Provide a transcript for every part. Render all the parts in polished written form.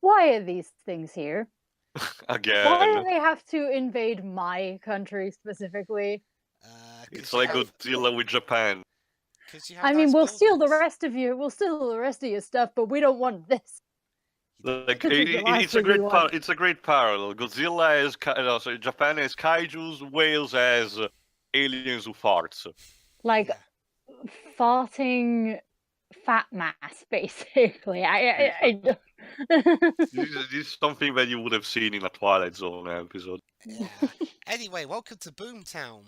Why are these things here? Why do Again, they have to invade my country specifically? it's Because you like have, Godzilla with Japan. because you have I mean, nice we'll steal the buildings. rest of you. We'll steal the rest of your stuff, but we don't want this. You don't Like like This it. is the last thing we want. it's a great parallel. Godzilla is sorry, Japan has kaiju's, Wales has aliens who farts. Like Yeah. farting fat mass, basically. This is something that you would have seen in a Twilight Zone episode. Yeah. Anyway, welcome to Boomtown.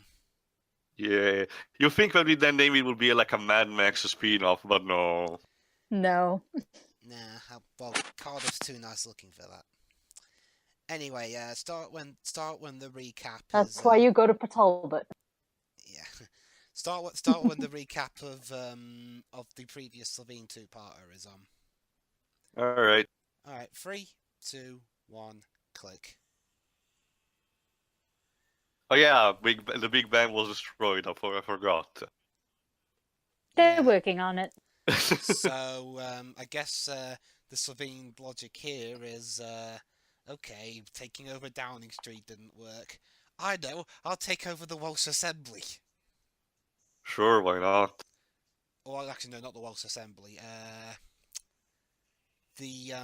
Yeah, you think that with that name it would be like a Mad Max spin-off, but no. No. Nah, well, Cardiff's too nice looking for that. Anyway, start when the recap That's is. why you go to Talbot. Yeah. Start when the recap of the previous Slytheen two-parter is on. All right. All right, 3, 2, 1, click. Oh yeah, the Big Bang was destroyed. I forgot. They're Yeah. working on it. So I guess the Slytheen logic here is okay. Taking over Downing Street didn't work. I know. I'll take over the Welsh Assembly. Sure, why not? Or actually, no, not the Welsh Assembly. The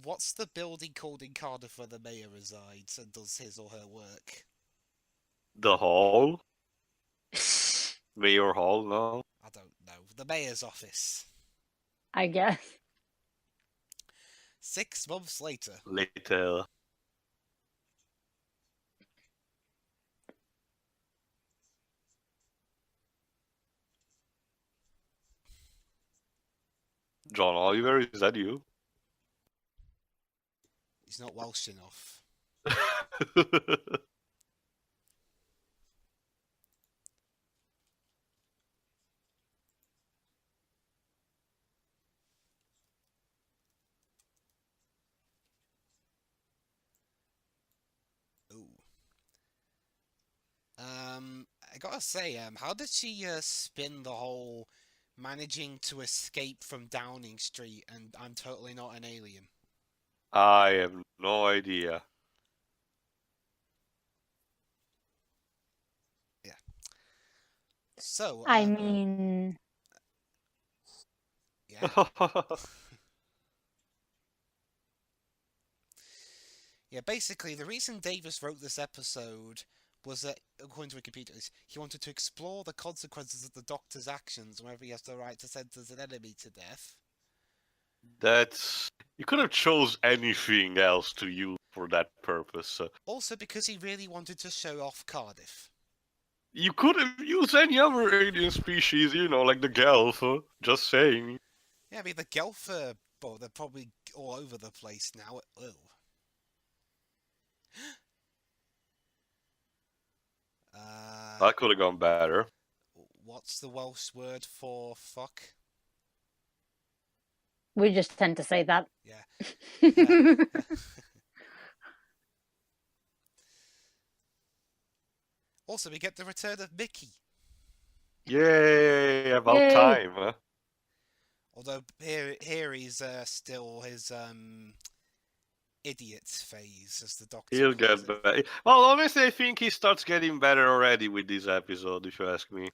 what's the building called in Cardiff where the mayor resides and does his or her work? The Hall, Mayor Hall, no. I don't know. The mayor's office. I guess. 6 months later. Later. John Oliver, is that you? He's not Welsh enough. Ooh. I gotta say, how did she spin the whole managing to escape from Downing Street and I'm totally not an alien? I have no idea. Yeah. So, I mean, yeah. Yeah, basically, the reason Davis wrote this episode was that, according to Wikipedia, he wanted to explore the consequences of the Doctor's actions whenever he has the right to sentence an enemy to death. That's... You could have chose anything else to use for that purpose. Also because he really wanted to show off Cardiff. You could have used any other alien species, you know, like the Gelf. Just saying. Yeah, I mean, the Gelf, well, they're probably all over the place now. Ew. That could have gone better. What's the Welsh word for fuck? we just tend to say that. Yeah. Also, we get the return of Mickey. Yay, about Yay. time. Huh? Although here he's still his idiot phase as the Doctor. He'll get better. Well, honestly, I think he starts getting better already with this episode, if you ask me.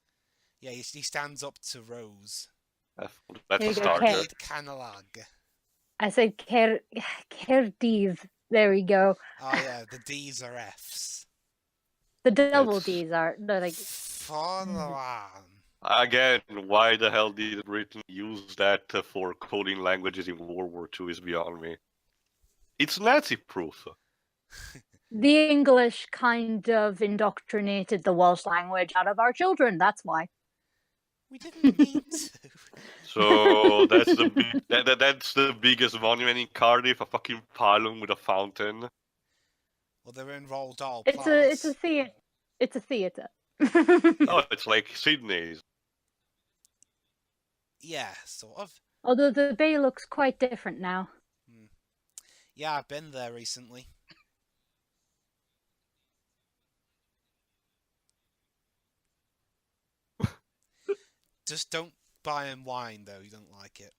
Yeah, he stands up to Rose. That's Here a you go, starter. Kate. Canalag. I said D's. There we go. Oh yeah, the D's are F's. The double It's... D's are like. Again, why the hell did Britain use that for coding languages in World War II is beyond me. It's Nazi-proof. The English kind of indoctrinated the Welsh language out of our children, that's why. We didn't mean to. So that's that's the biggest monument in Cardiff, a fucking pylon with a fountain. Well, they're in Roald Dahl. It's a theater. It's a theater. Oh, it's like Sydney's. Yeah, sort of. Although the bay looks quite different now. Yeah, I've been there recently. Just don't buy him wine, though. You don't like it.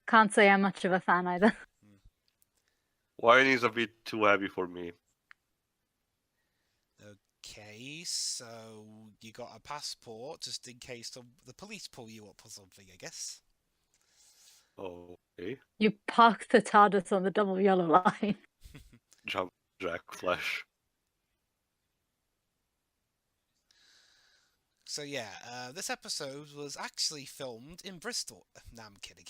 Can't say I'm much of a fan either. Wine is a bit too heavy for me. Okay, so you got a passport just in case the police pull you up or something, I guess. Okay. You park the TARDIS on the double yellow line. Jump Jack Flash. So yeah, this episode was actually filmed in Bristol. No, I'm kidding.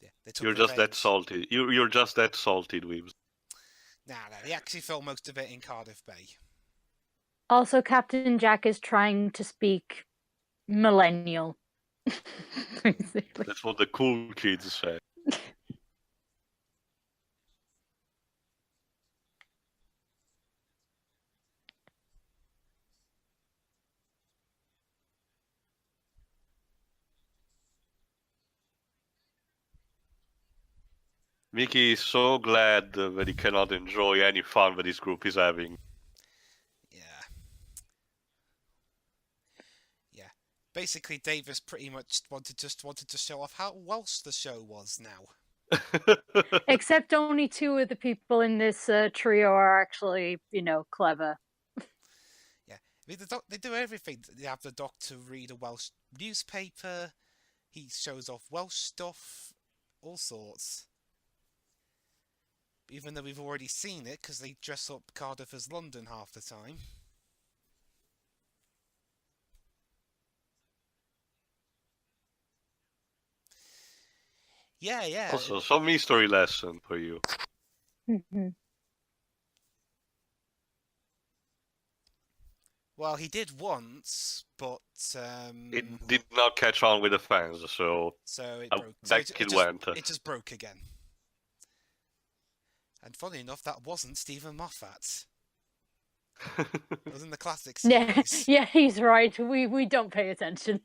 Yeah, they took You're just that revenge. salty. You're just that salty, dweebs. Nah, they actually filmed most of it in Cardiff Bay. Also, Captain Jack is trying to speak millennial. Basically. That's what the cool kids say. Mickey is so glad that he cannot enjoy any fun that his group is having. Yeah. Yeah. Basically, Davis pretty much wanted to show off how Welsh the show was now. Except only two of the people in this trio are actually, clever. Yeah. I mean, they do everything. They have the Doctor read a Welsh newspaper. He shows off Welsh stuff. All sorts. Even though we've already seen it, because they dress up Cardiff as London half the time. Yeah. Also, some history lesson for you. Well, he did once, but It did not catch on with the fans, so it broke. back it went. It just broke again. And funny enough, that wasn't Stephen Moffat. It was in the classic series. Yeah, he's right. We don't pay attention.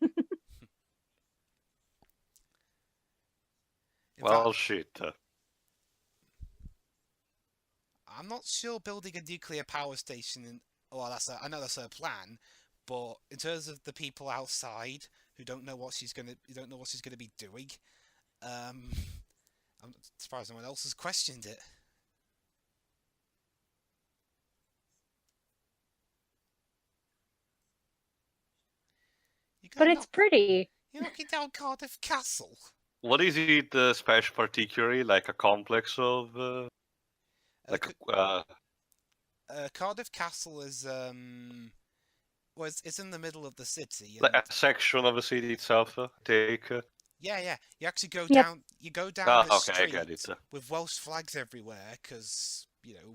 Well, shit. I'm not sure building a nuclear power station in. Well, I know that's her plan, but in terms of the people outside who don't know what she's gonna be doing, I'm surprised no one else has questioned it. But it's pretty. You're knocking down Cardiff Castle. What is it special particularly? Like a complex of... Cardiff Castle is it's in the middle of the city. Like a section of the city itself, take... Yeah. You actually go down. You go down the street I get it. with Welsh flags everywhere because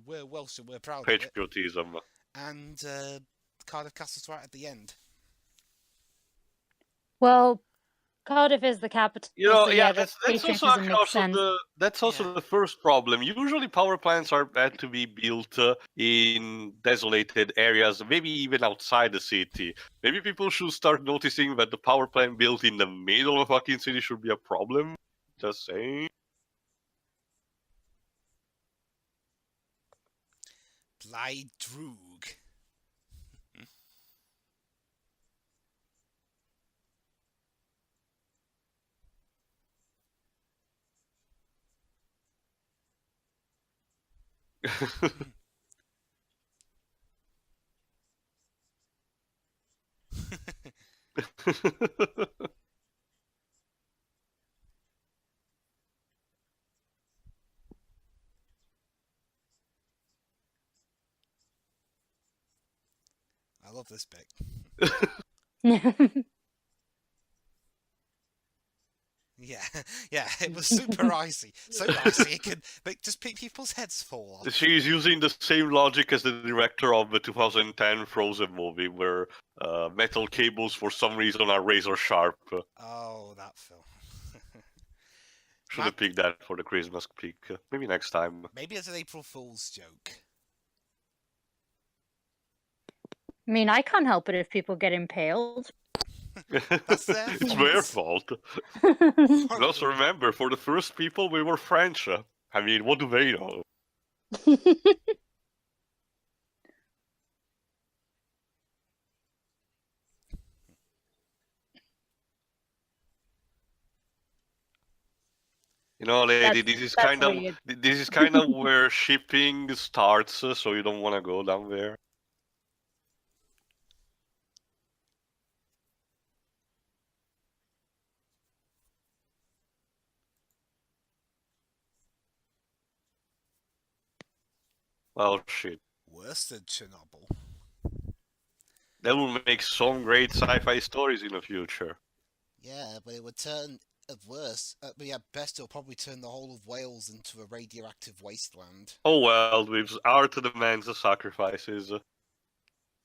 we're Welsh and we're proud of Patriotism. it. And Cardiff Castle's right at the end. Well, Cardiff is the capital. So that's also the first problem. Usually power plants are meant to be built in desolated areas, maybe even outside the city. Maybe people should start noticing that the power plant built in the middle of a fucking city should be a problem. Just saying. Blythe Droog. I love this bit. Yeah, it was super icy. So icy it could just make people's heads fall off. She's using the same logic as the director of the 2010 Frozen movie, where metal cables for some reason are razor sharp. Oh, that film. Should have picked that for the Christmas peak. Maybe next time. Maybe it's an April Fool's joke. I mean, I can't help it if people get impaled. That's their It's their fault. But also remember, for the first people, we were French. I mean, what do they know? You know, lady, That's this weird. is kind of where shipping starts, so you don't want to go down there. Oh shit. Worse than Chernobyl. That will make some great sci-fi stories in the future. Yeah, but it would turn, at worst, but at best, it'll probably turn the whole of Wales into a radioactive wasteland. Oh well, with art demands the sacrifices.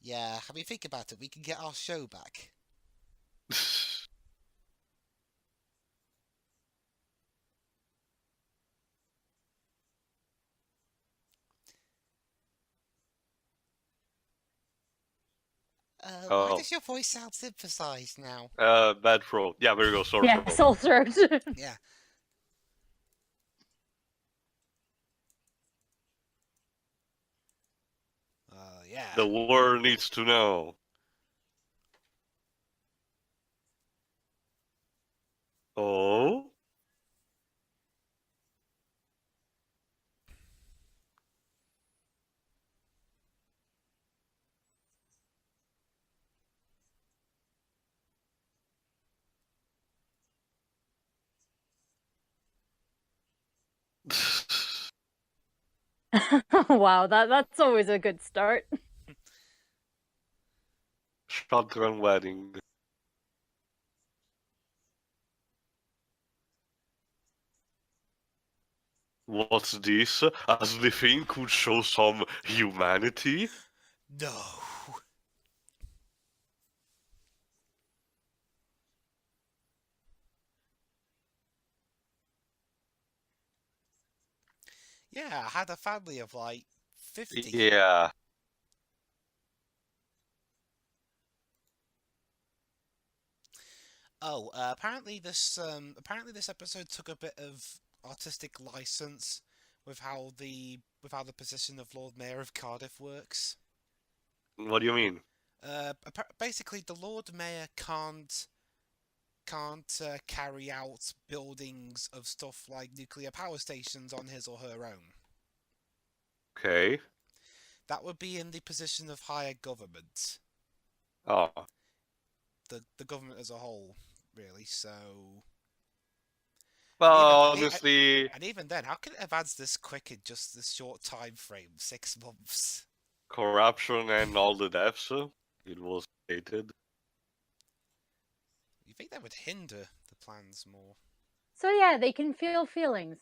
Yeah, I mean, think about it. We can get our show back. Why Oh, does your voice sound synthesized now? bad throat. Yeah, there you go, sore Yeah, throat. soul throat. Yeah. Yeah. The world needs to know. Oh? Wow, that's always a good start. Shotgun wedding. What's this? As the thing could show some humanity? No. Yeah, I had a family of like 50. Yeah. Oh, apparently this episode took a bit of artistic license with how the position of Lord Mayor of Cardiff works. What do you mean? Basically, the Lord Mayor can't carry out buildings of stuff like nuclear power stations on his or her own. Okay. That would be in the position of higher government, Oh. the government as a whole, really. So, Well, and honestly, even then, how can it advance this quick in just this short time frame, 6 months? corruption and all the deaths, it was stated. You think that would hinder the plans more? So yeah, they can feel feelings.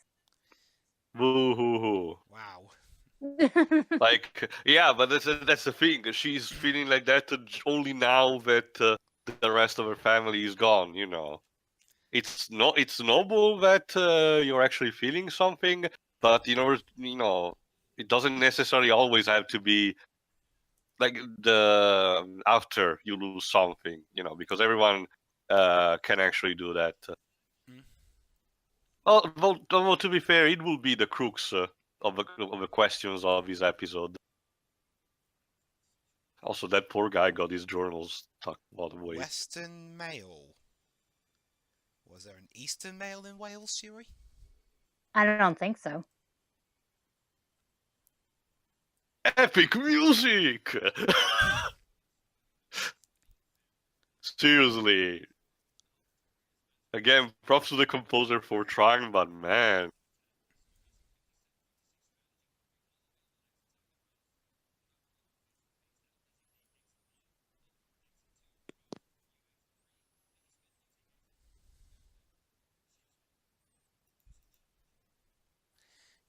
Woo hoo hoo. Wow. Like, yeah, but that's the thing. She's feeling like that only now that the rest of her family is gone. You know, it's noble that you're actually feeling something, but it doesn't necessarily always have to be like the after you lose something. You know, because everyone can actually do that. Mm. Well, to be fair, it will be the crux of the questions of this episode. Also, that poor guy got his journals tucked all the way. Western Mail. Was there an Eastern Mail in Wales, Shiroi? I don't think so. Epic music! Seriously. Again, props to the composer for trying, but man.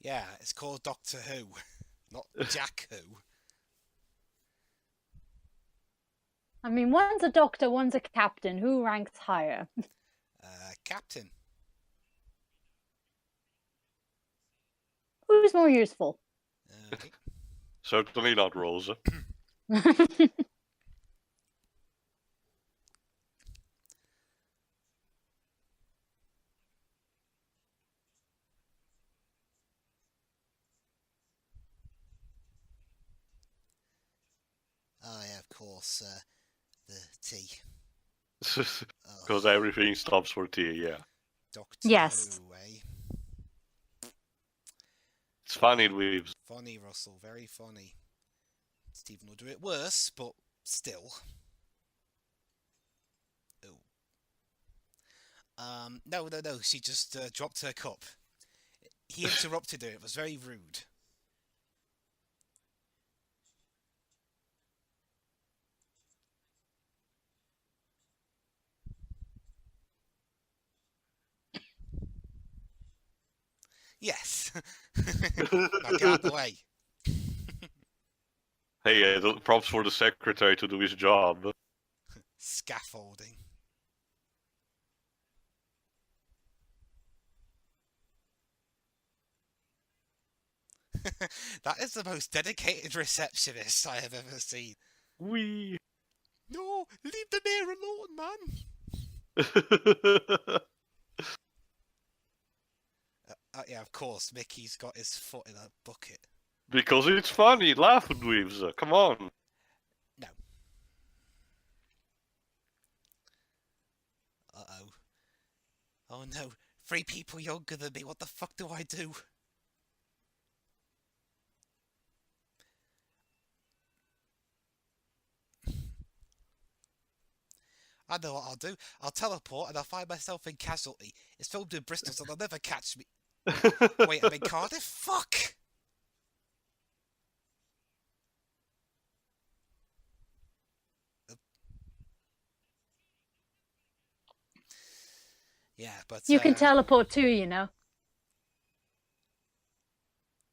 Yeah, it's called Doctor Who, not Jack Who. I mean, one's a doctor, one's a captain. Who ranks higher? Captain. Who's more useful? Okay. Certainly not Rosa. Oh yeah, of course. The tea. Because everything stops for tea, yeah. Doctor Yes. Who, eh? It's funny, Weaves. Funny, Russell. Very funny. Stephen will do it worse, but still. Oh. No. She just dropped her cup. He interrupted her. It was very rude. Yes. Now get out of the way. Hey, props for the secretary to do his job. Scaffolding. That is the most dedicated receptionist I have ever seen. Wee. No, leave the mayor alone, man. Yeah, of course, Mickey's got his foot in a bucket. Because it's funny. Laugh, Weaves. Come on. No. Uh-oh. Oh no, 3 people younger than me, what the fuck do I do? I know what I'll do. I'll teleport and I'll find myself in Casualty. It's filmed in Bristol, so they'll never catch me. Wait, I'm in Cardiff? Fuck! Yeah, but... You can teleport too, you know.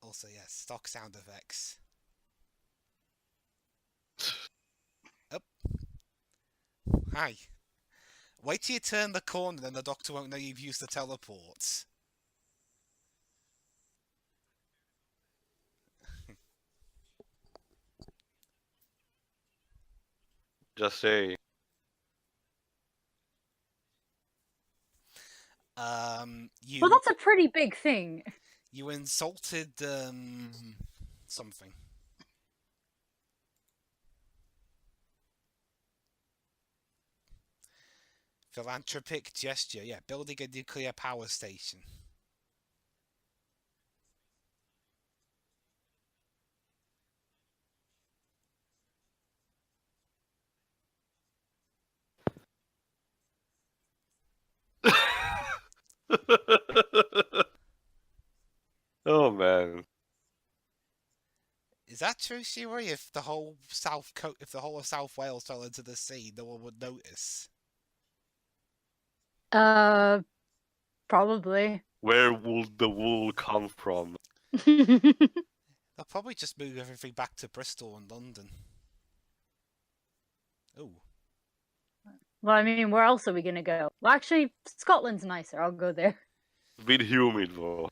Also, yes, stock sound effects. Oh. Hi. Wait till you turn the corner, then the doctor won't know you've used the teleport. Just say. Well, that's a pretty big thing. You insulted, something. Philanthropic gesture, yeah, building a nuclear power station. Oh man. Is that true, Shiroi? If the whole of South Wales fell into the sea, no one would notice. Probably. Where would the wool come from? They'll probably just move everything back to Bristol and London. Oh. Well, I mean, where else are we gonna go? Well, actually, Scotland's nicer. I'll go there. A bit humid though.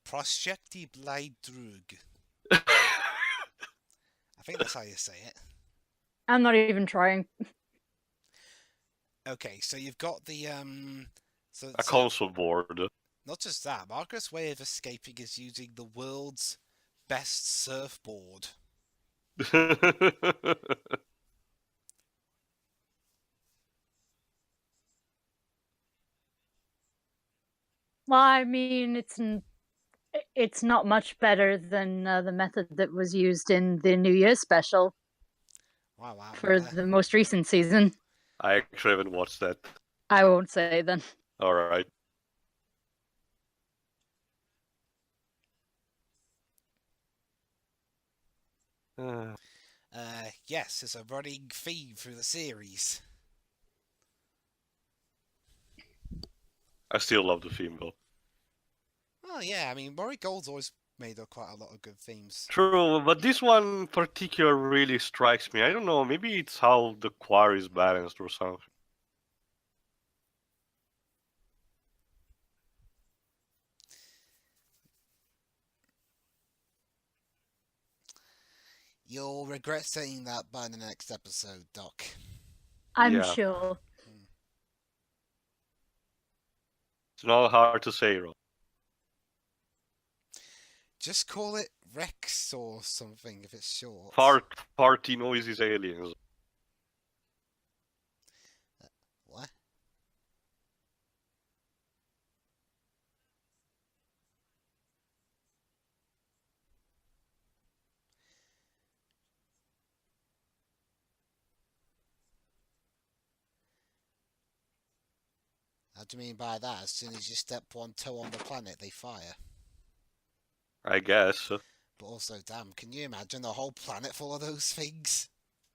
Proshekti Blaidrug. I think that's how you say it. I'm not even trying. Okay, so you've got the A console board. Not just that, Margaret's way of escaping is using the world's best surfboard. Well, I mean, it's not much better than the method that was used in the New Year's special. Wow, for the most recent season. I actually haven't watched that. I won't say then. Alright. Yes, it's a running theme through the series. I still love the theme though. Oh yeah, I mean, Murray Gold's always made quite a lot of good themes. True, but this one in particular really strikes me. I don't know, maybe it's how the choir is balanced or something. You'll regret saying that by the next episode, Doc. I'm sure. It's not hard to say, Ron. Just call it Rex or something if it's short. Party noises aliens. What? How do you mean by that? As soon as you step one toe on the planet, they fire. I guess. But also, damn, can you imagine a whole planet full of those things?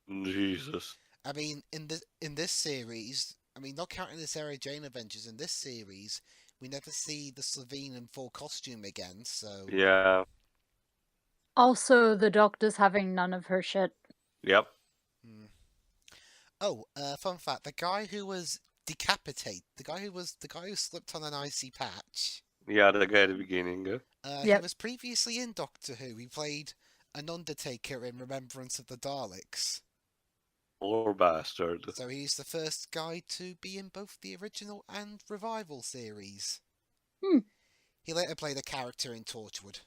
Jesus. I mean, in this series, I mean, not counting the Sarah Jane Adventures, in this series, we never see the Slytheen in full costume again, so... Yeah. Also, the Doctor's having none of her shit. Yep. Hmm. Oh, fun fact, the guy who was decapitated, the guy who slipped on an icy patch, Yeah, the guy at the beginning. he Yep. was previously in Doctor Who. He played an Undertaker in Remembrance of the Daleks. Poor bastard. So he's the first guy to be in both the original and revival series. Hmm. He later played a character in Torchwood.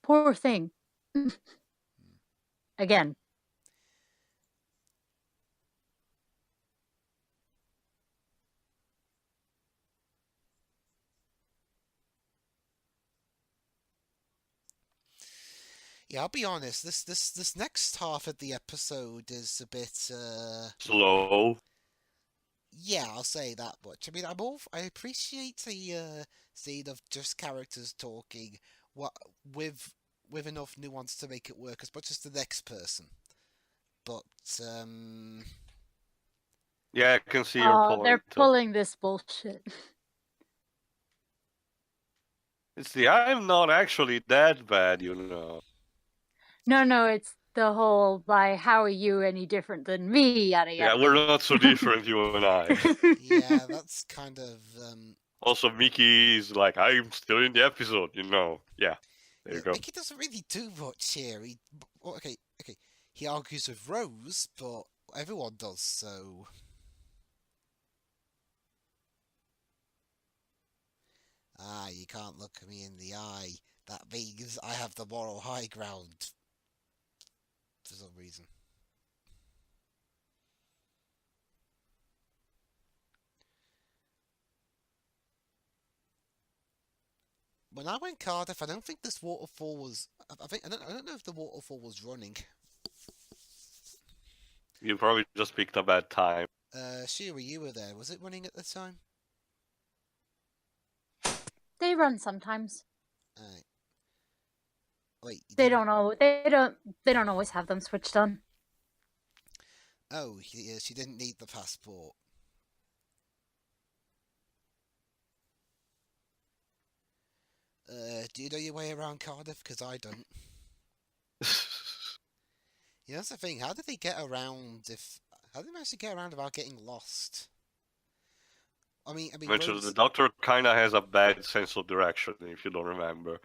Poor thing. Again. Yeah, I'll be honest. This next half of the episode is a bit Slow. yeah, I'll say that much. I mean, I appreciate a scene of just characters talking what with enough nuance to make it work as much as the next person. But Yeah, I can see your point. They're pulling this bullshit. It's the I'm not actually that bad, you know. No, it's the whole, by how are you any different than me, yada Yeah, yada. we're not so different, you and I. yeah, that's kind of Also, Mickey is like, I'm still in the episode, you know. Yeah, there you go. Mickey doesn't really do much here. Okay. He argues with Rose, but everyone does so. Ah, you can't look me in the eye. That means I have the moral high ground. For some reason. When I went Cardiff, I don't think this waterfall was. I don't know if the waterfall was running. You probably just picked a bad time. Shiroi, you were there. Was it running at the time? They run sometimes. Alright. Wait. They don't know. They don't always have them switched on. Oh, yeah, she didn't need the passport. Do you know your way around Cardiff? Because I don't. Yeah, that's the thing. How did they get around how did they manage to get around without getting lost? I mean, Mentioned the Rose... Doctor kinda has a bad sense of direction, if you don't remember.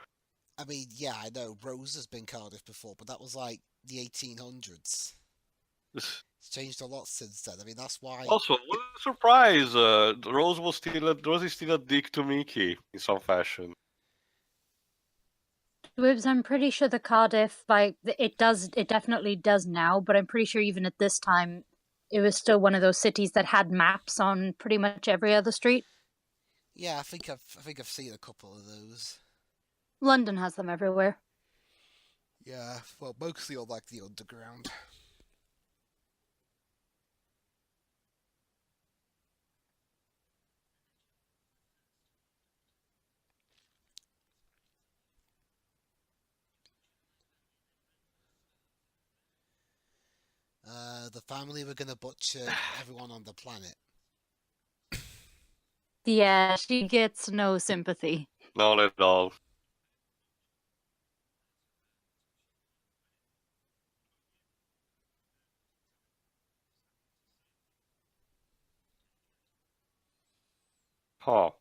I mean, yeah, I know. Rose has been Cardiff before, but that was like the 1800s. It's changed a lot since then. I mean, that's why... Also, what a surprise! Rose is still a dick to Mickey, in some fashion. Wibbs, I'm pretty sure the Cardiff, like, it definitely does now, but I'm pretty sure even at this time, it was still one of those cities that had maps on pretty much every other street. Yeah, I think I've seen a couple of those. London has them everywhere. Yeah, well, mostly on like the underground. The family were gonna butcher everyone on the planet. Yeah, she gets no sympathy. Not at all. Huh.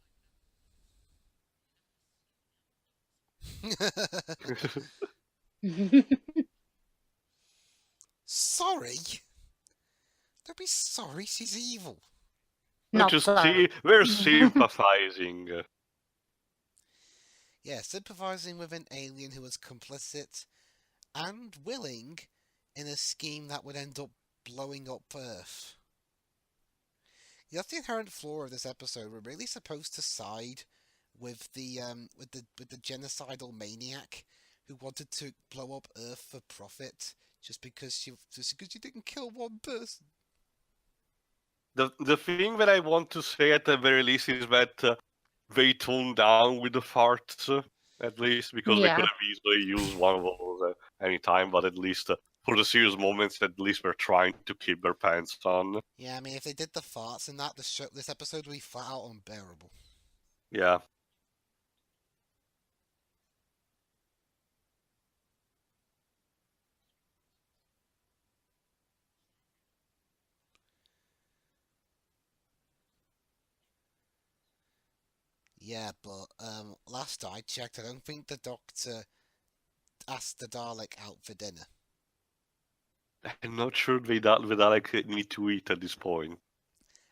Sorry? Don't be sorry, she's evil. Not Just sorry. see, we're sympathizing. Yeah, sympathizing with an alien who was complicit and willing in a scheme that would end up blowing up Earth. Yeah, that's the inherent flaw of this episode. We're really supposed to side with the genocidal maniac who wanted to blow up Earth for profit just because she didn't kill one person. The thing that I want to say at the very least is that they toned down with the farts, at least, because they could Yeah. have easily used one of those at any time, but at least for the serious moments, at least they're trying to keep their pants on. Yeah, I mean, if they did the farts in that, this episode would be flat out unbearable. Yeah. Yeah, but last I checked, I don't think the Doctor asked the Dalek out for dinner. I'm not sure they Dalek need to eat at this point.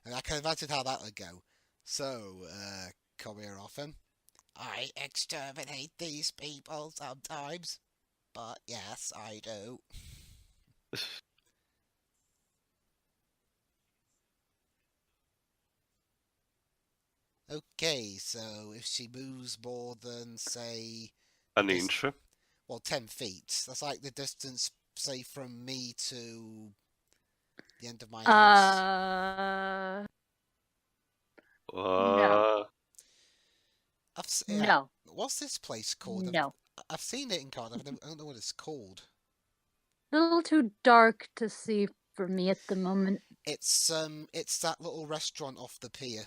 And I can imagine how that would go. So, come here often. I exterminate these people sometimes. But yes, I do. Okay, so if she moves more than, say, An inch. well, 10 feet, that's like the distance, say, from me to the end of my house. No. No. What's this place called? No. I've seen it in Cardiff. I don't know what it's called. A little too dark to see for me at the moment. It's that little restaurant off the pier.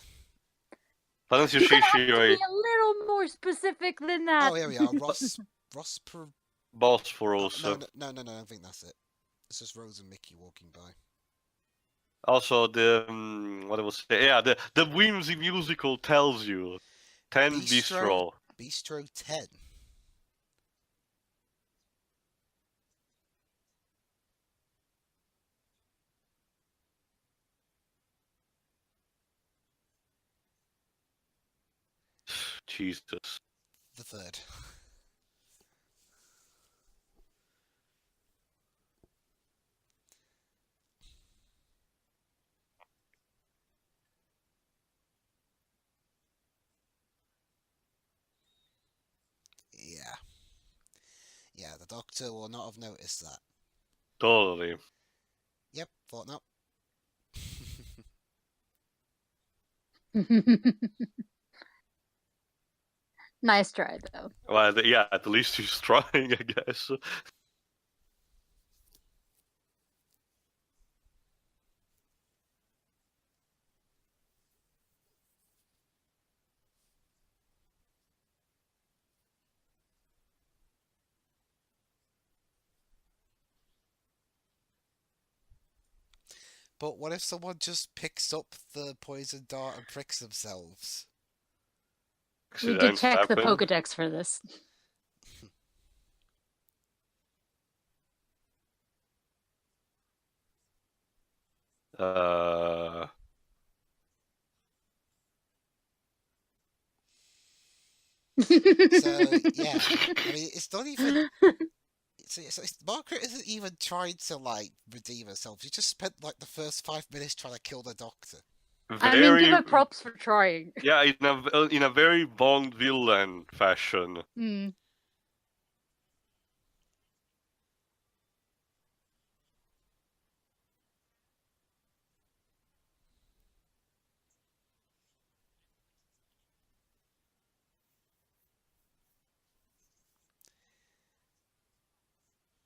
You have to be Shiroi. a little more specific than that. Oh, here we are. Bosporus. No, I don't think that's it. It's just Rose and Mickey walking by. Also, the what I was saying, yeah, the Whimsy musical tells you 10 Bistro. Bistro 10. Jesus. The third. Yeah. Yeah, the Doctor will not have noticed that. Totally. Yep, thought not. Nice try, though. Well, yeah, at least he's trying, I guess. But what if someone just picks up the poison dart and pricks themselves? We did Accidents check the happen. Pokedex for this. So yeah, I mean, it's not even. Margaret isn't even trying to like redeem herself. She just spent like the first 5 minutes trying to kill the Doctor. I mean, give her props for trying. Yeah, in a very Bond villain fashion.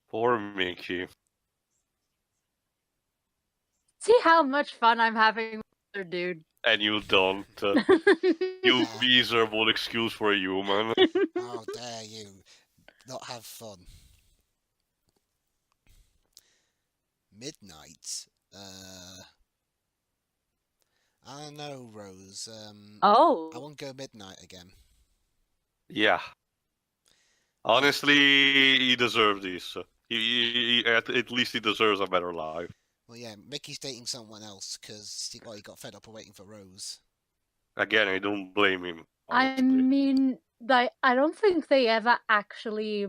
Poor Mickey. See how much fun I'm having with her, dude. And you don't. You miserable excuse for a human. How dare you not have fun? Midnight? I don't know, Rose. Oh. I won't go midnight again. Yeah. Honestly, he deserves this. At least he deserves a better life. Well, yeah, Mickey's dating someone else because he got fed up of waiting for Rose. Again, I don't blame him. Honestly. I mean, I don't think they ever actually,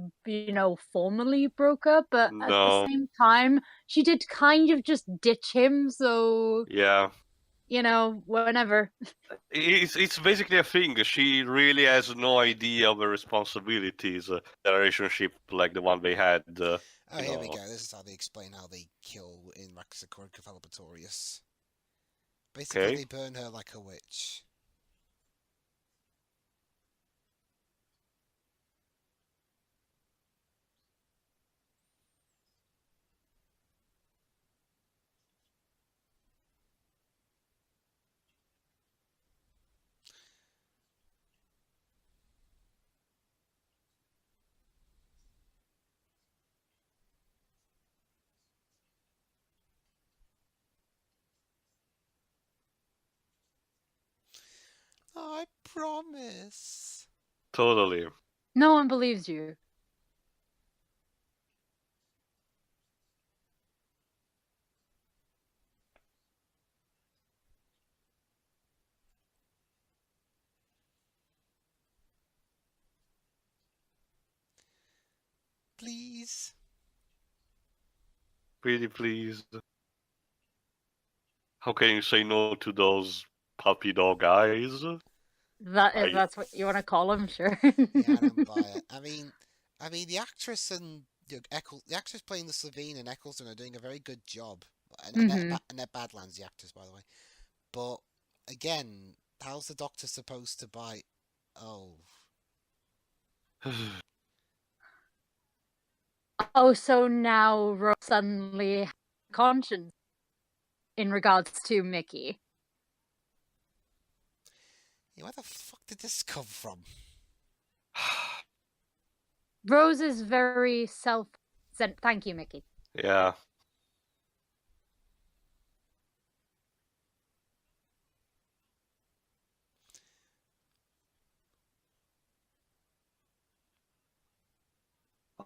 formally broke up, but at the same time, she did kind of just ditch him, so... Yeah. Whenever. It's basically a thing. She really has no idea of her responsibilities, the relationship like the one they had. Oh, here we go. This is how they explain how they kill in Raxacorica Albatorius. Basically, Okay. they burn her like a witch. I promise. Totally. No one believes you. Please. Pretty pleased. How can you say no to those puppy dog eyes? If that's what you want to call him, sure. Yeah, I don't buy it. I mean, the actress and the actress playing the Slytheen and Eccleston are doing a very good job. And they're Badlands, the actors, by the way. But again, how's the Doctor supposed to buy? Oh, Oh, so now Rose suddenly has a conscience in regards to Mickey. yeah, where the fuck did this come from? Rose is very Thank you, Mickey. Yeah.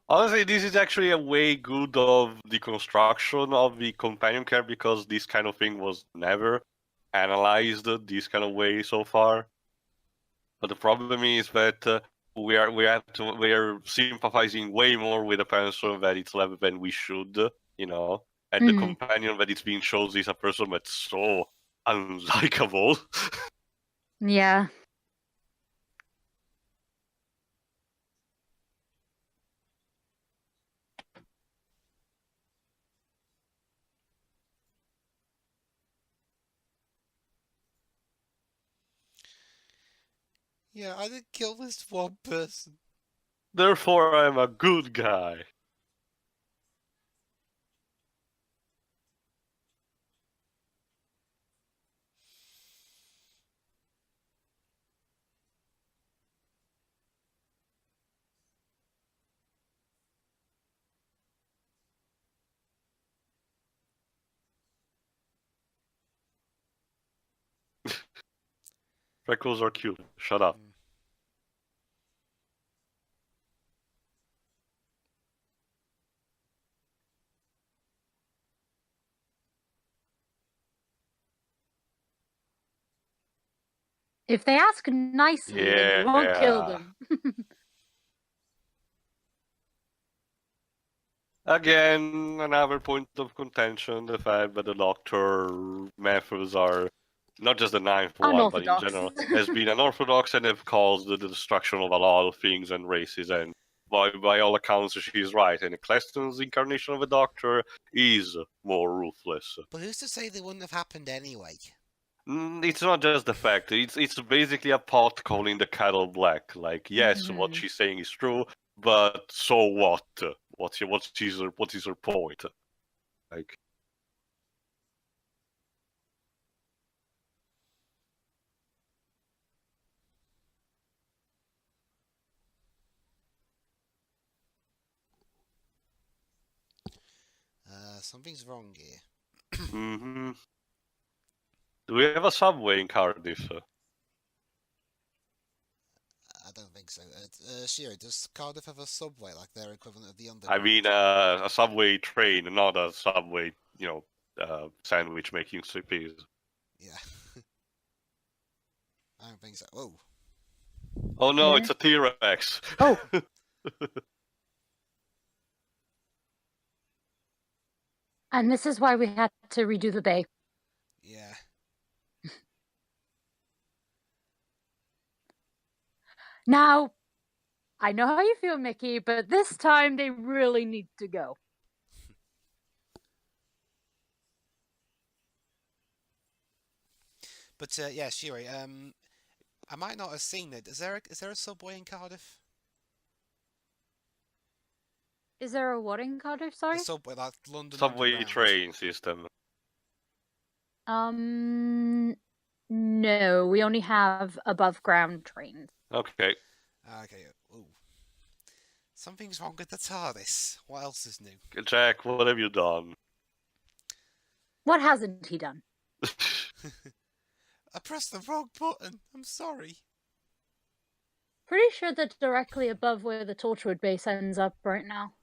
Honestly, this is actually a way good of the construction of the companion care because this kind of thing was never analyzed this kind of way so far. But the problem is that we are sympathizing way more with a person that it's level than we should, you know. And the companion that it's being chosen is a person that's so unlikable. Yeah. Yeah, I didn't kill this one person. Therefore, I'm a good guy. Freckles are cute. Shut up. If they ask nicely, then you won't kill them. Again, another point of contention, the fact that the Doctor methods are not just the ninth one, but in Unorthodox. general, has been unorthodox and have caused the destruction of a lot of things and races. And by all accounts, she's right. And Eccleston's incarnation of the Doctor is more ruthless. But who's to say they wouldn't have happened anyway? It's not just the fact. It's basically a pot calling the kettle black. Like, yes, what she's saying is true, but so what? What is her point? Like, Something's wrong here. Do we have a subway in Cardiff? I don't think so. Shiroi, does Cardiff have a subway like their equivalent of the I Underground? mean, a subway train, not a subway, sandwich making cities. Yeah. I don't think so. Oh. Oh no, it's a T-Rex. Oh. And this is why we had to redo the bay. Yeah. Now, I know how you feel, Mickey, but this time they really need to go. But yeah, Shiroi, I might not have seen it. Is there a subway in Cardiff? Is there a what in Cardiff? A Sorry. subway like London Subway Underground? train system. No, we only have above ground trains. Okay. Okay. Ooh. Something's wrong with the TARDIS. What else is new? Jack, what have you done? What hasn't he done? I pressed the wrong button. I'm sorry. Pretty sure that's directly above where the Torchwood base ends up right now.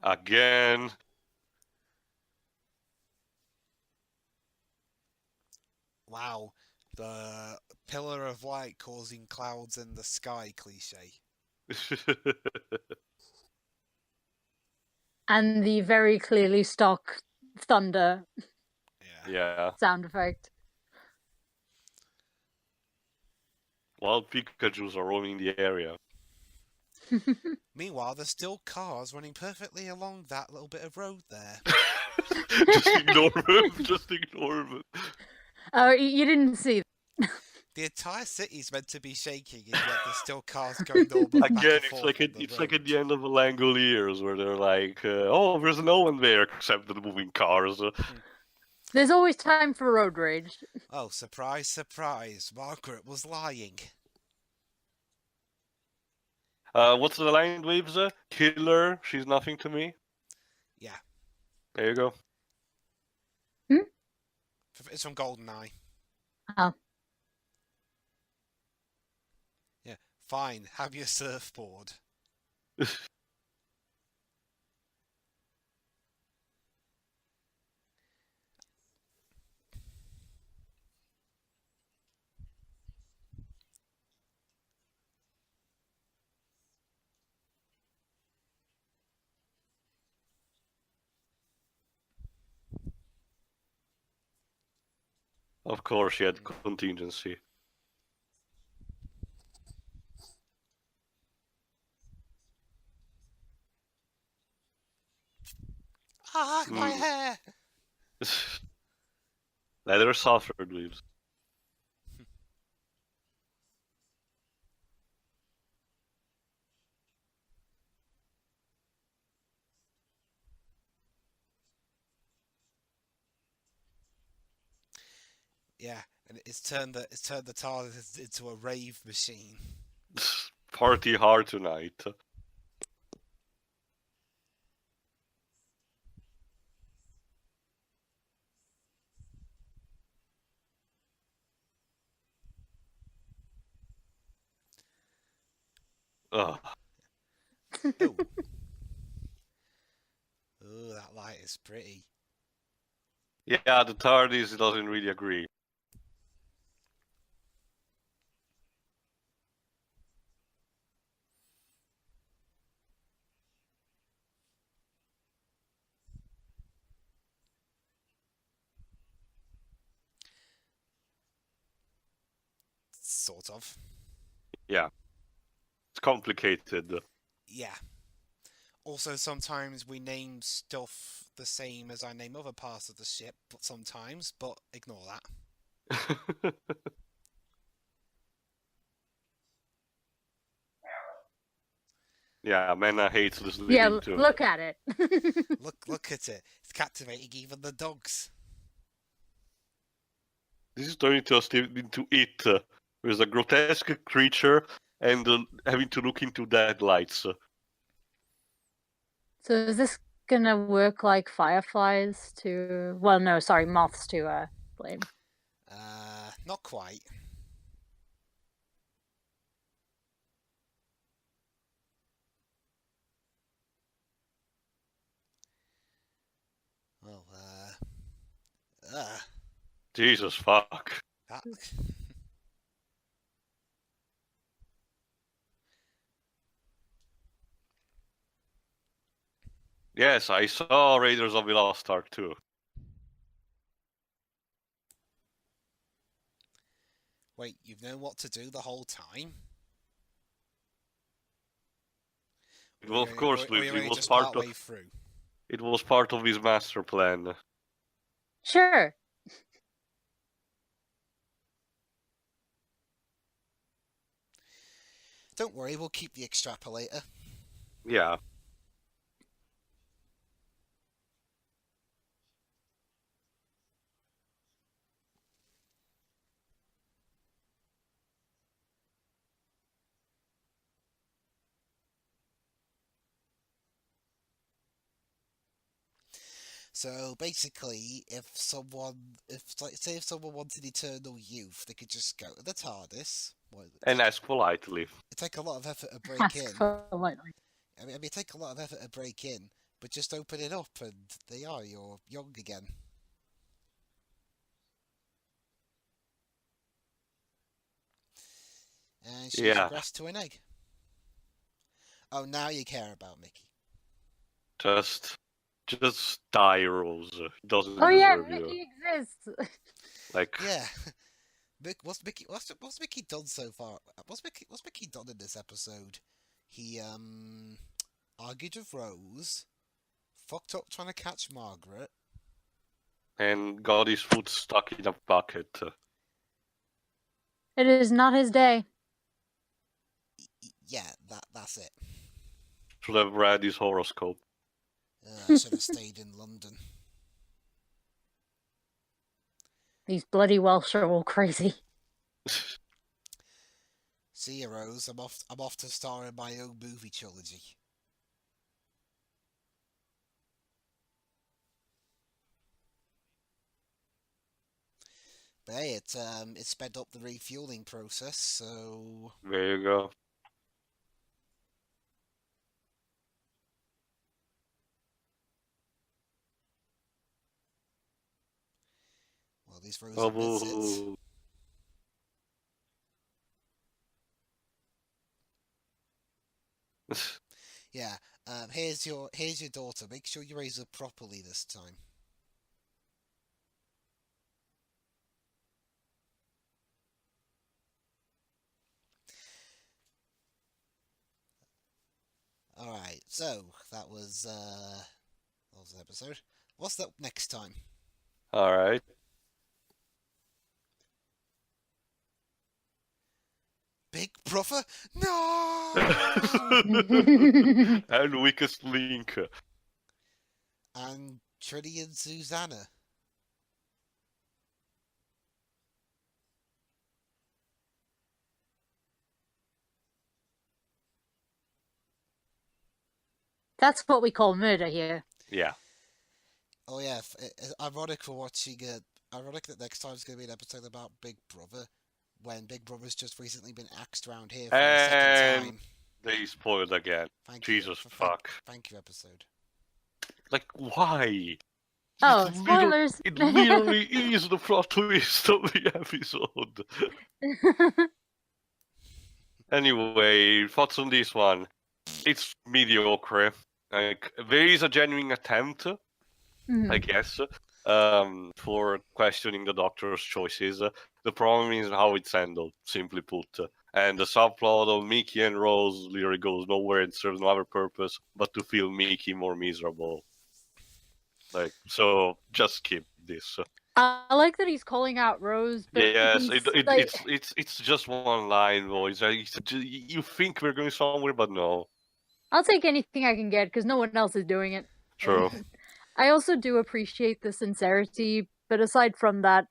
Again. Wow. The pillar of light causing clouds in the sky cliche. And the very clearly stock thunder Yeah. Yeah. sound effect. Wild Pikachus are roaming the area. Meanwhile, there's still cars running perfectly along that little bit of road there. Just ignore them. Just ignore them. Oh, you didn't see. The entire city's meant to be shaking, and yet there's still cars going normally back Again, and it's forth like on the it's like at road. the end of the Langoliers, where they're like, "Oh, there's no one there except the moving cars." There's always time for road rage. Oh, surprise, surprise! Margaret was lying. What's the line, Waves? Killer, she's nothing to me. Yeah. There you go. It's from GoldenEye. Oh. Yeah. Fine. Have your surfboard. Of course, she had contingency. Ah, my hair! Leather suffered, Waves. Yeah, and it's turned the TARDIS into a rave machine. Party hard tonight. Ugh. Oh. Oh, that light is pretty. Yeah, the TARDIS doesn't really agree. Sort of. Yeah. It's complicated. Yeah. Also, sometimes we name stuff the same as I name other parts of the ship, but sometimes, but ignore that. Yeah, Mena hates the Slytheen Yeah, too. look at it. Look at it. It's captivating even the dogs. This is turning into it. There's a grotesque creature and having to look into dead lights. So is this gonna work like fireflies to... Well, no, sorry, moths to flame. Not quite. Well, Jesus fuck. that... Yes, I saw Raiders of the Lost Ark too. Wait, you've known what to do the whole time? Well, of course, or Luke, you're it only was just part partway of through. it was part of his master plan. Sure. Don't worry, we'll keep the extrapolator. Yeah. So basically, if someone wanted eternal youth, they could just go to the TARDIS. And ask politely. It take a lot of effort to break Ask in. politely. I mean, it take a lot of effort to break in, but just open it up and you're young again. And she's regressed to an egg. Oh, now you care about Mickey. Just die, Rose. He doesn't Oh yeah, deserve you. Mickey exists. Like, Yeah. What's Mickey done so far? What's Mickey done in this episode? He argued with Rose, fucked up trying to catch Margaret, and got his foot stuck in a bucket. It is not his day. Yeah, that's it. Should have read his horoscope. I should have stayed in London. These bloody Welsh are all crazy. See you, Rose. I'm off to star in my own movie trilogy. But hey, it sped up the refueling process, so There you go. well, these Rose admits it. Yeah. Here's your daughter. Make sure you raise her properly this time. Alright, so that was the episode. What's up next time? Alright. Big Brother? No! And weakest link. And Trinity and Susanna. That's what we call murder here. Yeah. Oh yeah, ironic for watching it. Ironic that next time's going to be an episode about Big Brother, when Big Brother's just recently been axed around here for a second time. They spoiled again. Jesus fuck. Thank you, episode. Like, why? Oh, spoilers! It literally is the plot twist of the episode. Anyway, thoughts on this one? It's mediocre. Like, there is a genuine attempt, I guess, for questioning the Doctor's choices. The problem is how it's handled, simply put. And the subplot of Mickey and Rose literally goes nowhere and serves no other purpose but to feel Mickey more miserable. Like, so just skip this. I like that he's calling out Rose. But yes, like... it's just one line, boys. You think we're going somewhere, but no. I'll take anything I can get because no one else is doing it. True. I also do appreciate the sincerity, but aside from that,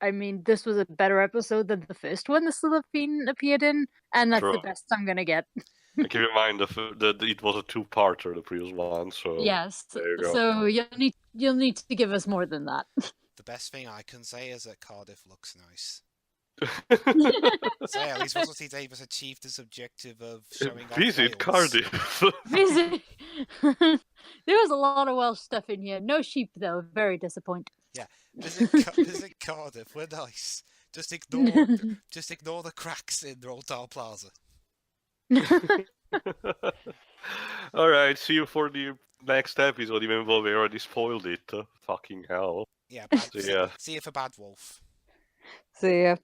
I mean, this was a better episode than the first one the Slytheen appeared in, and that's the best I'm gonna get. Keep in mind that it was a two-parter, the previous one, so yes. There you go. So you'll need to give us more than that. The best thing I can say is that Cardiff looks nice. So yeah, at least Russell T Davies achieved his objective of showing off Visit Wales. Cardiff. Visit. There was a lot of Welsh stuff in here. No sheep though. Very disappointing. Yeah, visit Cardiff. We're nice. Just ignore the cracks in the Old Town Plaza. Alright, see you for the next episode, even though we already spoiled it. Fucking hell. Yeah, See ya. see you for Bad Wolf. See ya.